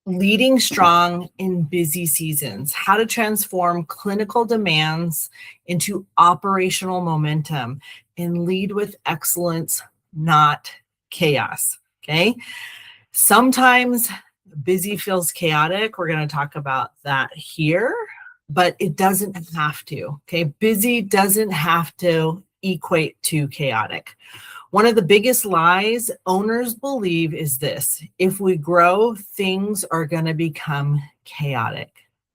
Leading strong in busy seasons, how to transform clinical demands into operational momentum and lead with excellence, not chaos. Okay. Sometimes busy feels chaotic. We're going to talk about that here, but it doesn't have to. Okay. Busy doesn't have to equate to chaotic. One of the biggest lies owners believe is this: if we grow, things are going to become chaotic.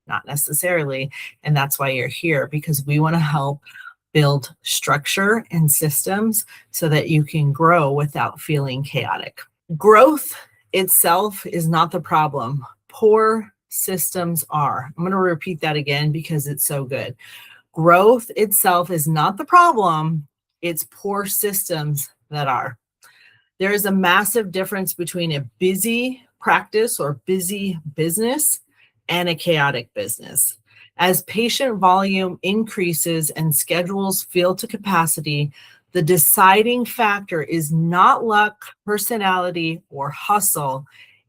Not necessarily. And that's why you're here, because we want to help build structure and systems so that you can grow without feeling chaotic. Growth itself is not the problem. Poor systems are. I'm going to repeat that again because it's so good. Growth itself is not the problem. It's poor systems that are. There is a massive difference between a busy practice or busy business and a chaotic business. As patient volume increases and schedules fill to capacity, the deciding factor is not luck, personality, or hustle.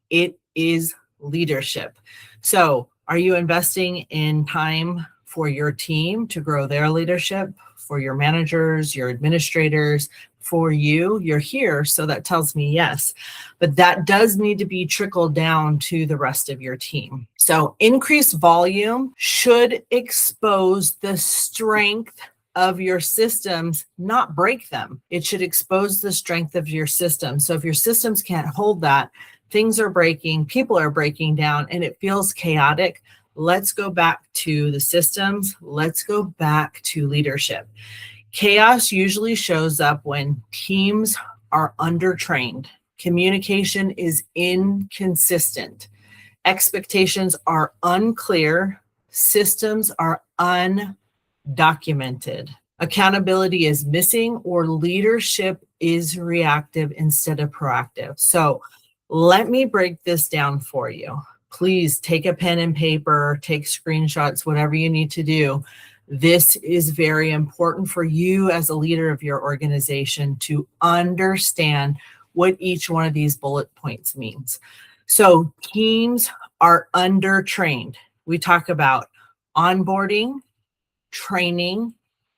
It is leadership. So, are you investing in time for your team to grow their leadership, for your managers, your administrators, for you? You're here, so that tells me yes. But that does need to be trickled down to the rest of your team. So increased volume should expose the strength of your systems, not break them. It should expose the strength of your systems. So if your systems can't hold that, things are breaking, people are breaking down, and it feels chaotic. Let's go back to the systems. Let's go back to leadership. Chaos usually shows up when teams are undertrained, communication is inconsistent, expectations are unclear, systems are undocumented, accountability is missing, or leadership is reactive instead of proactive. So let me break this down for you. Please take a pen and paper, take screenshots, whatever you need to do. This is very important for you as a leader of your organization to understand what each one of these bullet points means. So teams are undertrained. We talk about onboarding, training,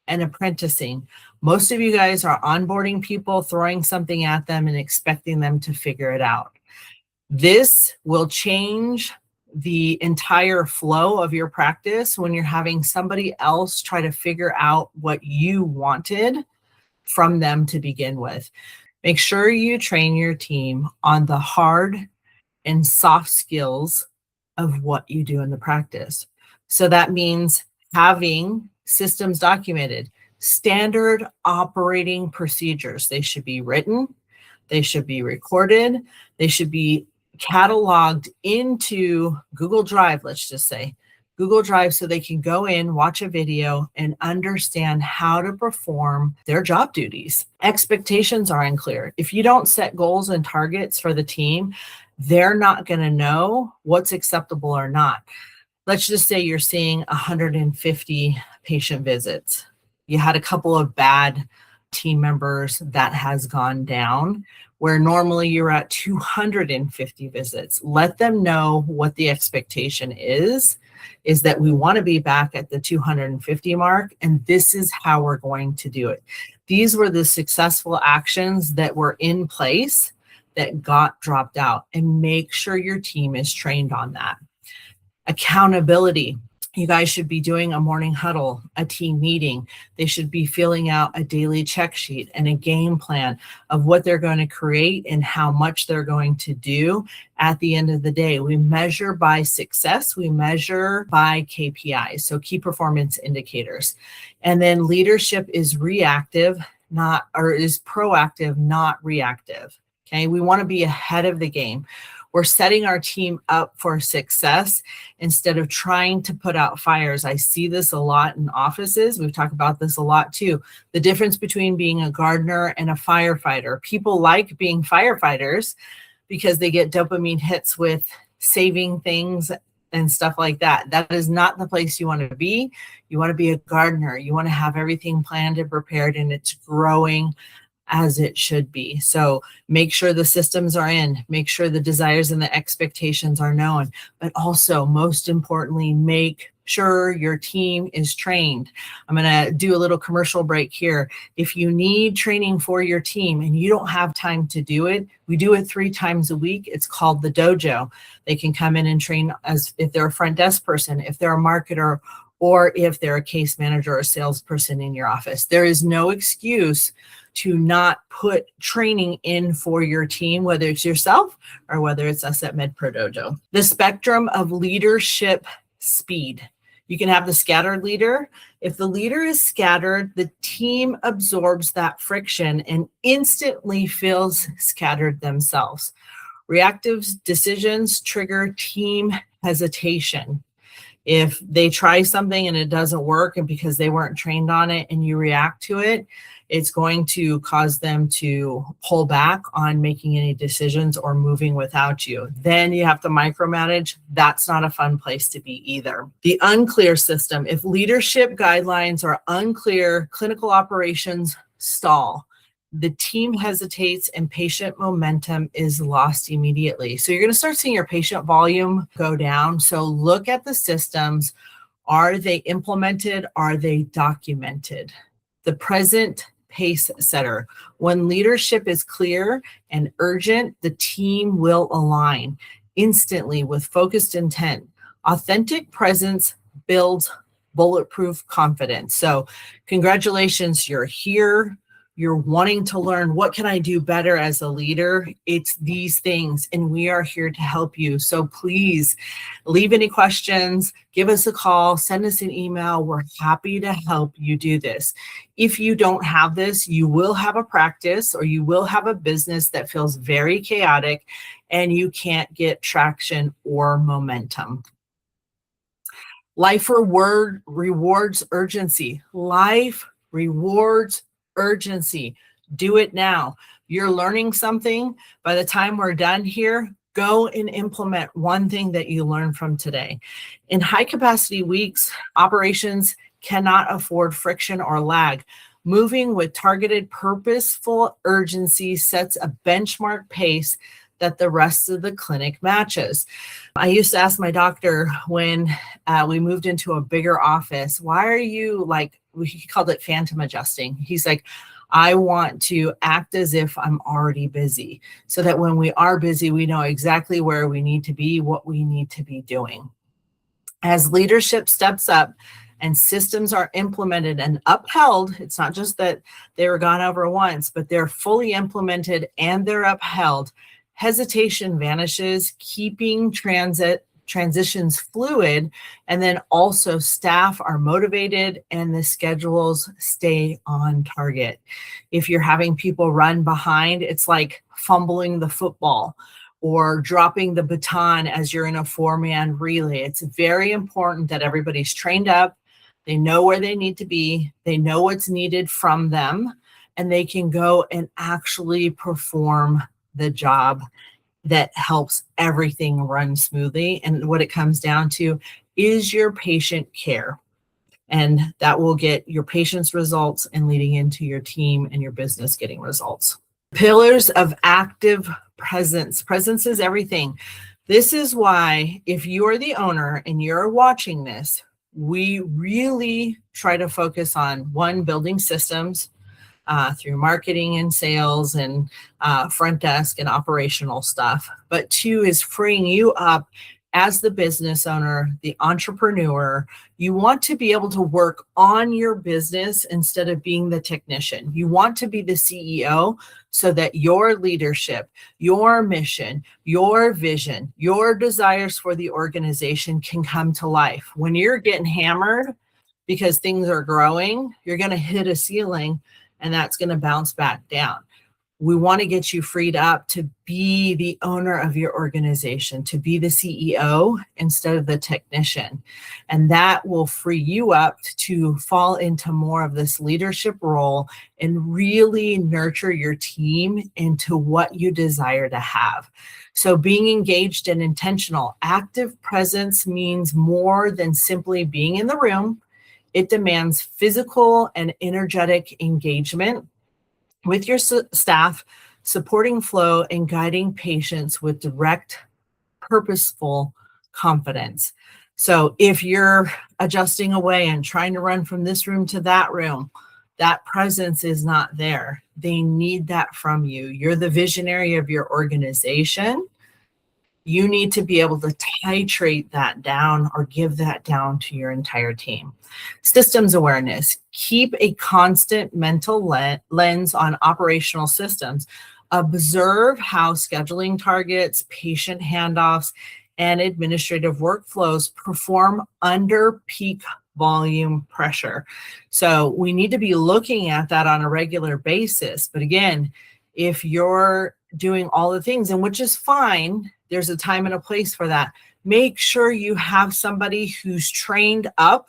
and apprenticing. Most of you guys are onboarding people, throwing something at them and expecting them to figure it out. This will change the entire flow of your practice when you're having somebody else try to figure out what you wanted from them to begin with. Make sure you train your team on the hard and soft skills of what you do in the practice. So that means having systems documented, standard operating procedures. They should be written, they should be recorded, they should be cataloged into Google Drive, let's just say, Google Drive, so they can go in, watch a video, and understand how to perform their job duties. Expectations are unclear. If you don't set goals and targets for the team, they're not going to know what's acceptable or not. Let's just say you're seeing 150 patient visits. You had a couple of bad team members that has gone down, where normally you're at 250 visits. Let them know what the expectation is that we want to be back at the 250 mark, and this is how we're going to do it. These were the successful actions that were in place that got dropped out, and make sure your team is trained on that. Accountability. You guys should be doing a morning huddle, a team meeting. They should be filling out a daily check sheet and a game plan of what they're going to create and how much they're going to do at the end of the day. We measure by success. We measure by KPIs, so key performance indicators. And then leadership is reactive, is proactive, not reactive. Okay, we want to be ahead of the game. We're setting our team up for success instead of trying to put out fires. I see this a lot in offices. We've talked about this a lot too. The difference between being a gardener and a firefighter. People like being firefighters because they get dopamine hits with saving things and stuff like that. That is not the place you want to be. You want to be a gardener. You want to have everything planned and prepared, and it's growing as it should be. So make sure the systems are in, make sure the desires and the expectations are known, but also most importantly, make sure your team is trained. I'm going to do a little commercial break here. If you need training for your team and you don't have time to do it, we do it 3 times a week. It's called the dojo. They can come in and train as if they're a front desk person, if they're a marketer, or if they're a case manager or salesperson in your office. There is no excuse to not put training in for your team, whether it's yourself or whether it's us at MedPro Dojo. The spectrum of leadership speed. You can have the scattered leader. If the leader is scattered, the team absorbs that friction and instantly feels scattered themselves. Reactive decisions trigger team hesitation. If they try something and it doesn't work, and because they weren't trained on it and you react to it, it's going to cause them to pull back on making any decisions or moving without you. Then you have to micromanage. That's not a fun place to be either. The unclear system. If leadership guidelines are unclear, clinical operations stall. The team hesitates and patient momentum is lost immediately. So you're going to start seeing your patient volume go down. So look at the systems. Are they implemented? Are they documented? The present pace setter. When leadership is clear and urgent, the team will align instantly with focused intent. Authentic presence builds bulletproof confidence. So congratulations, you're here. You're wanting to learn, what can I do better as a leader? It's these things, and we are here to help you. So please leave any questions, give us a call, send us an email. We're happy to help you do this. If you don't have this, you will have a practice or you will have a business that feels very chaotic and you can't get traction or momentum. Life rewards urgency. Life rewards urgency. Do it now. You're learning something. By the time we're done here, go and implement one thing that you learned from today. In high capacity weeks, operations cannot afford friction or lag. Moving with targeted, purposeful urgency sets a benchmark pace that the rest of the clinic matches. I used to ask my doctor when we moved into a bigger office, why are you like, he called it phantom adjusting. He's like, I want to act as if I'm already busy so that when we are busy, we know exactly where we need to be, what we need to be doing. As leadership steps up and systems are implemented and upheld, it's not just that they were gone over once, but they're fully implemented and they're upheld. Hesitation vanishes, keeping transitions fluid, and then also staff are motivated and the schedules stay on target. If you're having people run behind, it's like fumbling the football or dropping the baton as you're in a 4-man relay. It's very important that everybody's trained up, they know where they need to be, they know what's needed from them, and they can go and actually perform the job that helps everything run smoothly. And what it comes down to is your patient care. And that will get your patient's results and leading into your team and your business getting results. Pillars of active presence. Presence is everything. This is why if you're the owner and you're watching this, we really try to focus on one, building systems, through marketing and sales and front desk and operational stuff. But 2 is freeing you up as the business owner, the entrepreneur. You want to be able to work on your business instead of being the technician. You want to be the CEO so that your leadership, your mission, your vision, your desires for the organization can come to life. When you're getting hammered because things are growing, you're going to hit a ceiling and that's going to bounce back down. We want to get you freed up to be the owner of your organization, to be the CEO instead of the technician. And that will free you up to fall into more of this leadership role and really nurture your team into what you desire to have. So being engaged and intentional, active presence means more than simply being in the room. It demands physical and energetic engagement. with your staff, supporting flow and guiding patients with direct, purposeful confidence. So if you're adjusting away and trying to run from this room to that room, that presence is not there. They need that from you. You're the visionary of your organization. You need to be able to titrate that down or give that down to your entire team. Systems awareness. Keep a constant mental lens on operational systems. Observe how scheduling targets, patient handoffs, and administrative workflows perform under peak volume pressure. So we need to be looking at that on a regular basis. But again, if you're doing all the things, and which is fine, there's a time and a place for that. Make sure you have somebody who's trained up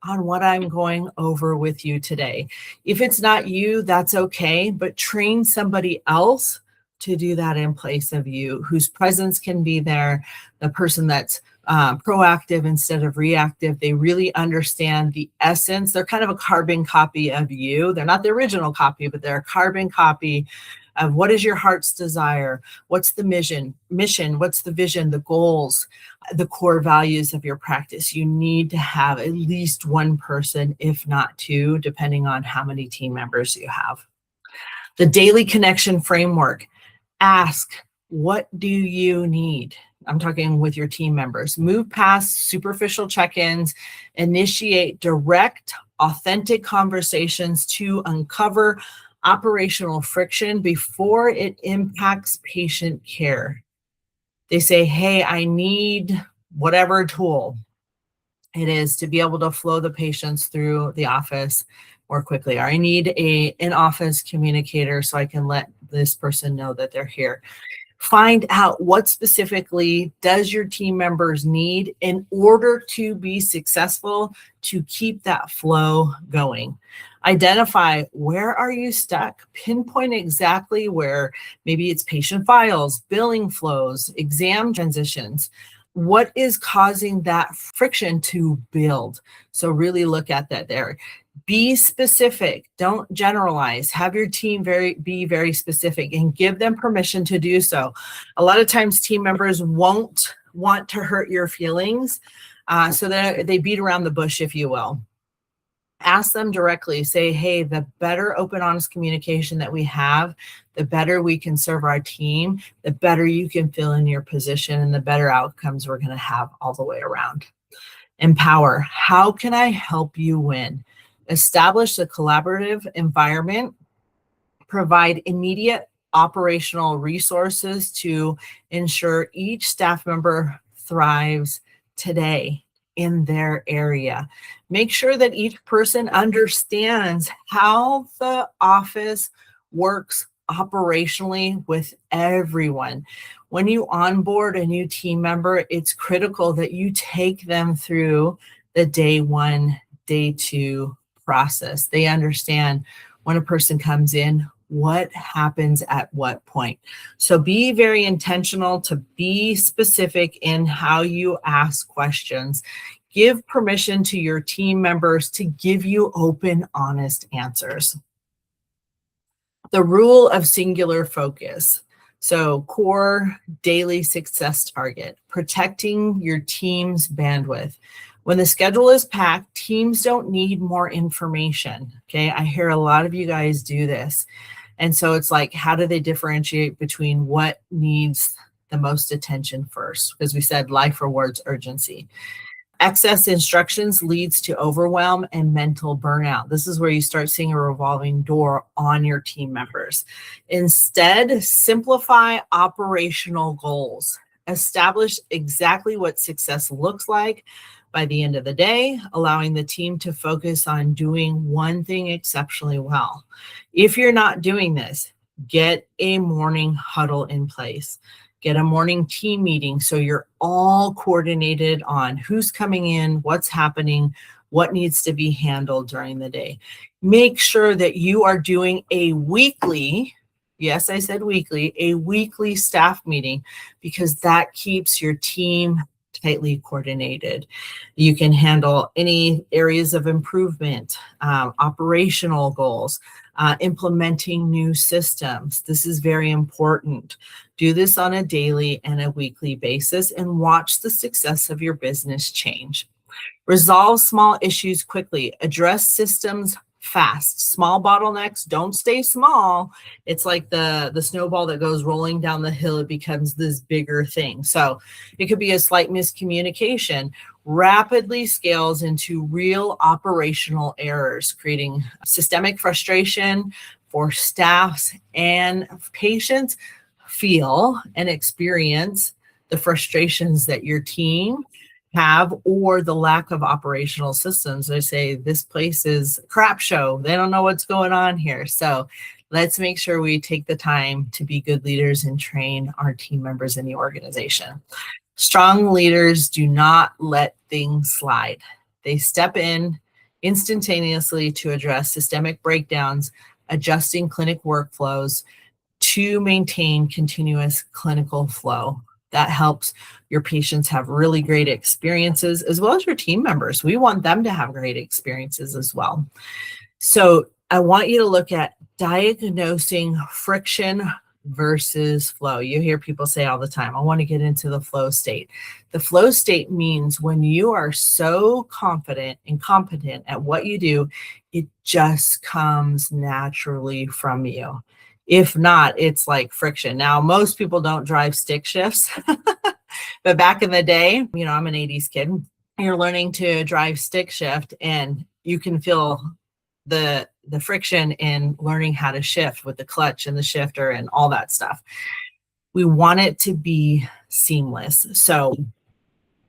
on what I'm going over with you today. If it's not you, that's okay, but train somebody else to do that in place of you, whose presence can be there, the person that's proactive instead of reactive. They really understand the essence. They're kind of a carbon copy of you. They're not the original copy, but they're a carbon copy of what is your heart's desire, what's the mission, what's the vision, the goals, the core values of your practice. You need to have at least one person, if not two, depending on how many team members you have. The daily connection framework. Ask, what do you need? I'm talking with your team members. Move past superficial check-ins, initiate direct, authentic conversations to uncover operational friction before it impacts patient care. They say, hey, I need whatever tool it is to be able to flow the patients through the office more quickly. Or I need an in-office communicator so I can let this person know that they're here. Find out what specifically does your team members need in order to be successful to keep that flow going. Identify where are you stuck, pinpoint exactly where. Maybe it's patient files, billing flows, exam transitions. What is causing that friction to build? So really look at that there. Be specific, don't generalize. Have your team be very specific and give them permission to do so. A lot of times team members won't want to hurt your feelings, so that they beat around the bush, if you will. Ask them directly, say, hey, the better open, honest communication that we have, the better we can serve our team, the better you can fill in your position, and the better outcomes we're going to have all the way around. Empower. How can I help you win? Establish a collaborative environment, provide immediate operational resources to ensure each staff member thrives today in their area. Make sure that each person understands how the office works operationally with everyone. When you onboard a new team member, it's critical that you take them through the day one, day two process. They understand when a person comes in, what happens at what point. So be very intentional to be specific in how you ask questions. Give permission to your team members to give you open, honest answers. The rule of singular focus. So core daily success target, protecting your team's bandwidth. When the schedule is packed, teams don't need more information. Okay, I hear a lot of you guys do this. And so it's like, how do they differentiate between what needs the most attention first? Because we said life rewards urgency. Excess instructions leads to overwhelm and mental burnout. This is where you start seeing a revolving door on your team members. Instead, simplify operational goals. Establish exactly what success looks like by the end of the day, allowing the team to focus on doing one thing exceptionally well. If you're not doing this, get a morning huddle in place. Get a morning team meeting so you're all coordinated on who's coming in, what's happening, what needs to be handled during the day. Make sure that you are doing a weekly, yes, I said weekly, a weekly staff meeting, because that keeps your team tightly coordinated. You can handle any areas of improvement, operational goals, implementing new systems. This is very important. Do this on a daily and a weekly basis and watch the success of your business change. Resolve small issues quickly. Address systems fast. Small bottlenecks don't stay small. It's like the snowball that goes rolling down the hill. It becomes this bigger thing. So it could be a slight miscommunication, rapidly scales into real operational errors, creating systemic frustration for staffs and patients. Feel and experience the frustrations that your team have, or the lack of operational systems. They say this place is a crap show. They don't know what's going on here. So let's make sure we take the time to be good leaders and train our team members in the organization. Strong leaders do not let things slide. They step in instantaneously to address systemic breakdowns, adjusting clinic workflows to maintain continuous clinical flow. That helps your patients have really great experiences, as well as your team members. We want them to have great experiences as well. So I want you to look at diagnosing friction versus flow. You hear people say all the time, I want to get into the flow state. The flow state means when you are so confident and competent at what you do, it just comes naturally from you. If not, it's like friction. Now, most people don't drive stick shifts, but back in the day, I'm an 80s kid. You're learning to drive stick shift and you can feel the friction in learning how to shift with the clutch and the shifter and all that stuff. We want it to be seamless. So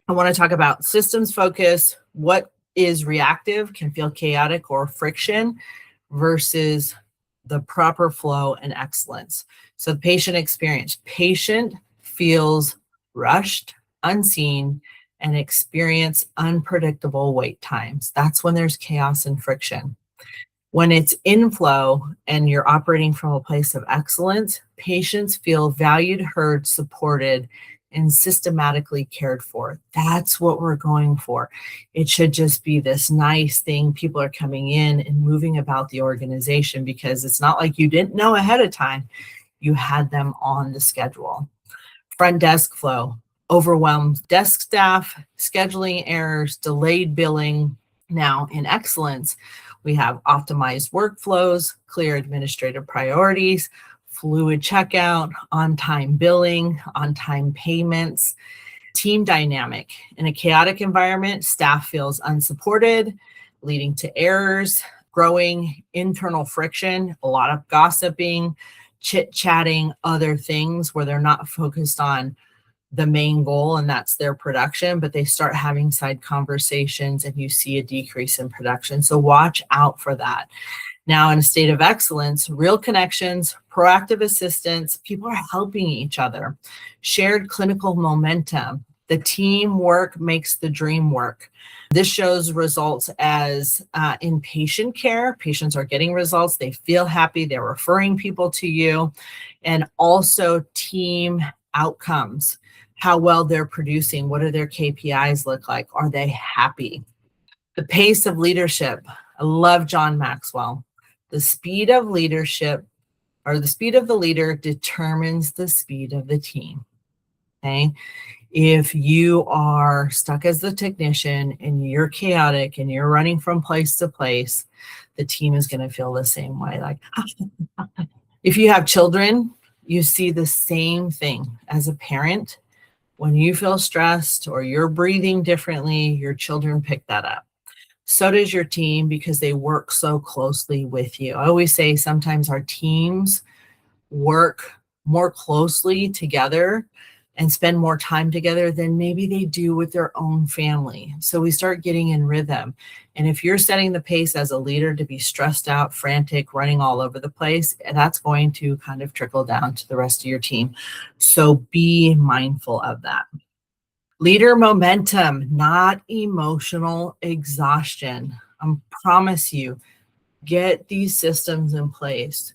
I want to talk about systems focus. What is reactive, can feel chaotic or friction, versus the proper flow and excellence. So the patient experience. Patient feels rushed, unseen, and experience unpredictable wait times. That's when there's chaos and friction. When it's in flow and you're operating from a place of excellence, patients feel valued, heard, supported, and systematically cared for. That's what we're going for. It should just be this nice thing. People are coming in and moving about the organization because it's not like you didn't know ahead of time. You had them on the schedule. Front desk flow, overwhelmed desk staff, scheduling errors, delayed billing. Now in excellence, we have optimized workflows, clear administrative priorities, fluid checkout, on-time billing, on-time payments. Team dynamic. In a chaotic environment, staff feels unsupported, leading to errors, growing internal friction, a lot of gossiping, chit-chatting, other things where they're not focused on the main goal, and that's their production, but they start having side conversations and you see a decrease in production. So watch out for that. Now, in a state of excellence, real connections, proactive assistance, people are helping each other, shared clinical momentum. The teamwork makes the dream work. This shows results as in patient care. Patients are getting results. They feel happy. They're referring people to you. And also team outcomes, how well they're producing. What do their KPIs look like? Are they happy? The pace of leadership. I love John Maxwell. The speed of leadership, or the speed of the leader, determines the speed of the team. Okay. If you are stuck as the technician and you're chaotic and you're running from place to place, the team is going to feel the same way. Like, if you have children, you see the same thing as a parent. When you feel stressed or you're breathing differently, your children pick that up. So does your team, because they work so closely with you. I always say sometimes our teams work more closely together and spend more time together than maybe they do with their own family. So we start getting in rhythm. And if you're setting the pace as a leader to be stressed out, frantic, running all over the place, that's going to kind of trickle down to the rest of your team. So be mindful of that. Leader momentum, not emotional exhaustion. I promise you, get these systems in place.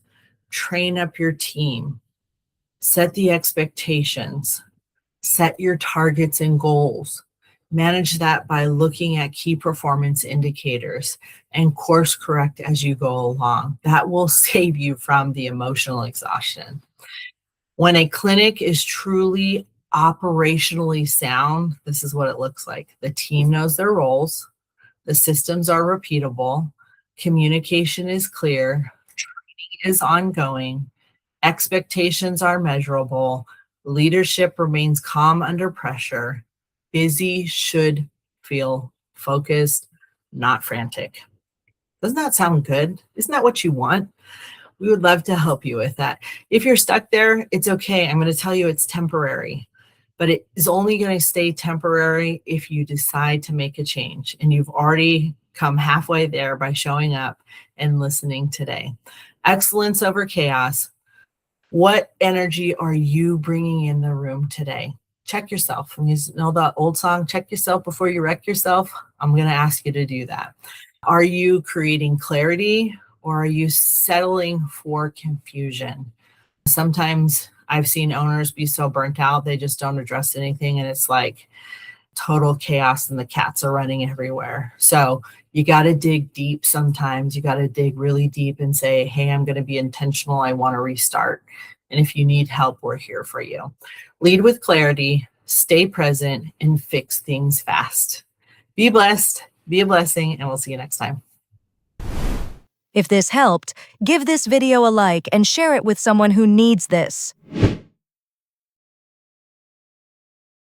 Train up your team. Set the expectations. Set your targets and goals. Manage that by looking at key performance indicators and course correct as you go along. That will save you from the emotional exhaustion. When a clinic is truly operationally sound, this is what it looks like. The team knows their roles, the systems are repeatable, communication is clear, training is ongoing, expectations are measurable, leadership remains calm under pressure, busy should feel focused, not frantic. Doesn't that sound good? Isn't that what you want? We would love to help you with that. If you're stuck there, it's okay. I'm going to tell you it's temporary, but it is only going to stay temporary if you decide to make a change. And you've already come halfway there by showing up and listening today. Excellence over chaos. What energy are you bringing in the room today? Check yourself. And you know the old song, check yourself before you wreck yourself? I'm going to ask you to do that. Are you creating clarity or are you settling for confusion? Sometimes I've seen owners be so burnt out, they just don't address anything. And it's like total chaos and the cats are running everywhere. So you got to dig deep sometimes. You got to dig really deep and say, hey, I'm going to be intentional. I want to restart. And if you need help, we're here for you. Lead with clarity, stay present, and fix things fast. Be blessed, be a blessing, and we'll see you next time. If this helped, give this video a like and share it with someone who needs this.